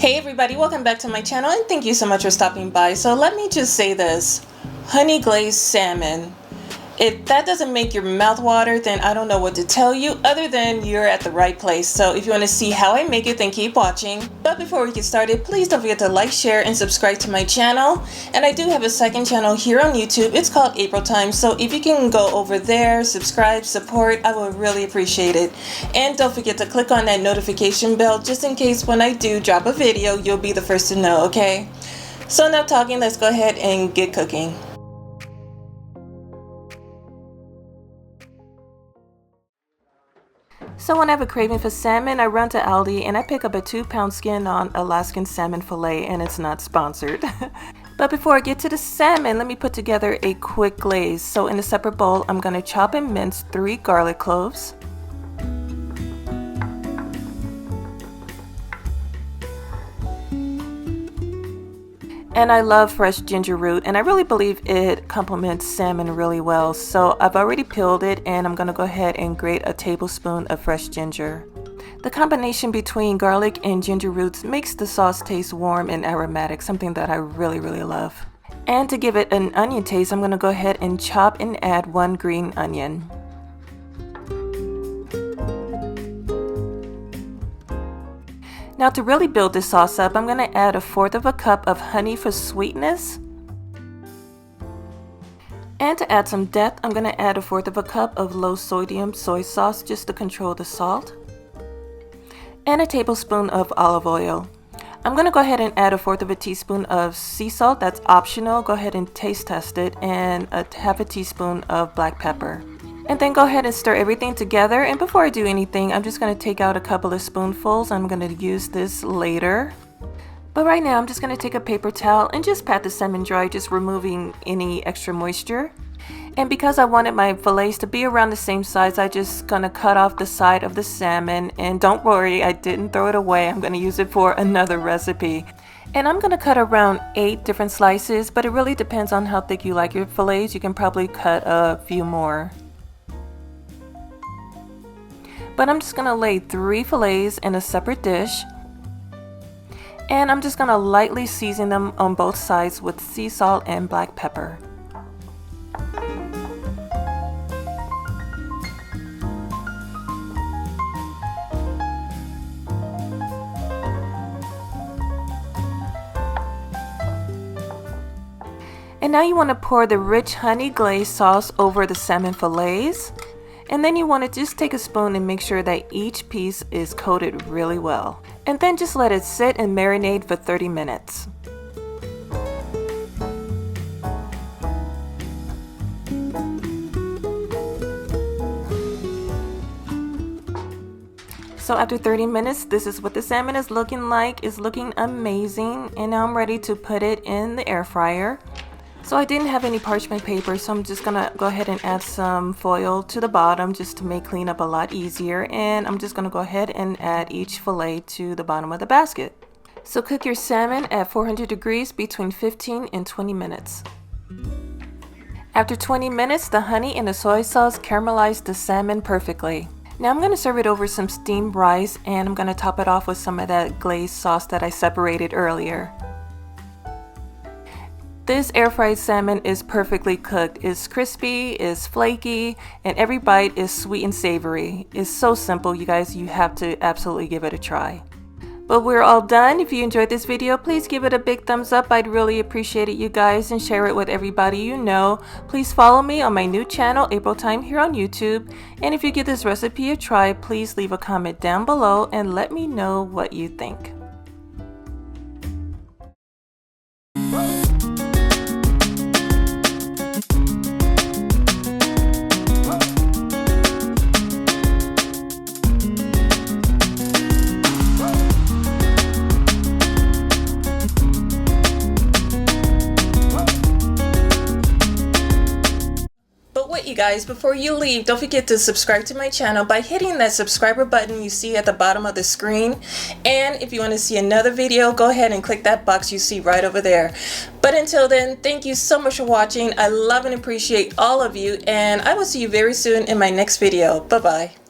Hey everybody, welcome back to my channel and thank you so much for stopping by. So let me just say this, honey glazed salmon. If that doesn't make your mouth water, then I don't know what to tell you other than you're at the right place. So if you want to see how I make it, then keep watching. But before we get started, please don't forget to like, share, and subscribe to my channel. And I do have a second channel here on YouTube. It's called April Time. So if you can go over there, subscribe, support, I would really appreciate it. And don't forget to click on that notification bell just in case when I do drop a video, you'll be the first to know, okay? So enough talking, let's go ahead and get cooking. So when I have a craving for salmon, I run to Aldi and I pick up a 2-pound skin-on Alaskan salmon fillet, and it's not sponsored. But before I get to the salmon, let me put together a quick glaze. So in a separate bowl, I'm going to chop and mince 3 garlic cloves. And I love fresh ginger root, and I really believe it complements salmon really well. So I've already peeled it, and I'm going to go ahead and grate a tablespoon of fresh ginger. The combination between garlic and ginger roots makes the sauce taste warm and aromatic, something that I really love. And to give it an onion taste, I'm going to go ahead and chop and add 1 green onion. Now to really build this sauce up, I'm going to add 1/4 cup of honey for sweetness. And to add some depth, I'm going to add 1/4 cup of low sodium soy sauce just to control the salt. And a tablespoon of olive oil. I'm going to go ahead and add 1/4 teaspoon of sea salt. That's optional. Go ahead and taste test it. And 1/2 teaspoon of black pepper. And then go ahead and stir everything together. And before I do anything, I'm just going to take out a couple of spoonfuls. I'm going to use this later. But right now, I'm just going to take a paper towel and just pat the salmon dry, just removing any extra moisture. And because I wanted my fillets to be around the same size, I just going to cut off the side of the salmon. And don't worry, I didn't throw it away. I'm going to use it for another recipe. And I'm going to cut around 8 different slices, but it really depends on how thick you like your fillets. You can probably cut a few more. But I'm just going to lay 3 fillets in a separate dish. And I'm just going to lightly season them on both sides with sea salt and black pepper. And now you want to pour the rich honey glazed sauce over the salmon fillets. And then you want to just take a spoon and make sure that each piece is coated really well. And then just let it sit and marinate for 30 minutes. So after 30 minutes, this is what the salmon is looking like. It's looking amazing. And now I'm ready to put it in the air fryer. So I didn't have any parchment paper, so I'm just gonna go ahead and add some foil to the bottom just to make cleanup a lot easier. And I'm just gonna go ahead and add each fillet to the bottom of the basket. So cook your salmon at 400 degrees between 15 and 20 minutes. After 20 minutes, the honey and the soy sauce caramelized the salmon perfectly. Now I'm gonna serve it over some steamed rice, and I'm gonna top it off with some of that glazed sauce that I separated earlier. This air-fried salmon is perfectly cooked. It's crispy, it's flaky, and every bite is sweet and savory. It's so simple, you guys. You have to absolutely give it a try. But we're all done. If you enjoyed this video, please give it a big thumbs up. I'd really appreciate it, you guys, and share it with everybody you know. Please follow me on my new channel, April Time, here on YouTube. And if you give this recipe a try, please leave a comment down below and let me know what you think. You guys, before you leave, don't forget to subscribe to my channel by hitting that subscriber button you see at the bottom of the screen. And if you want to see another video, go ahead and click that box you see right over there. But until then, thank you so much for watching. I love and appreciate all of you, and I will see you very soon in my next video. Bye bye.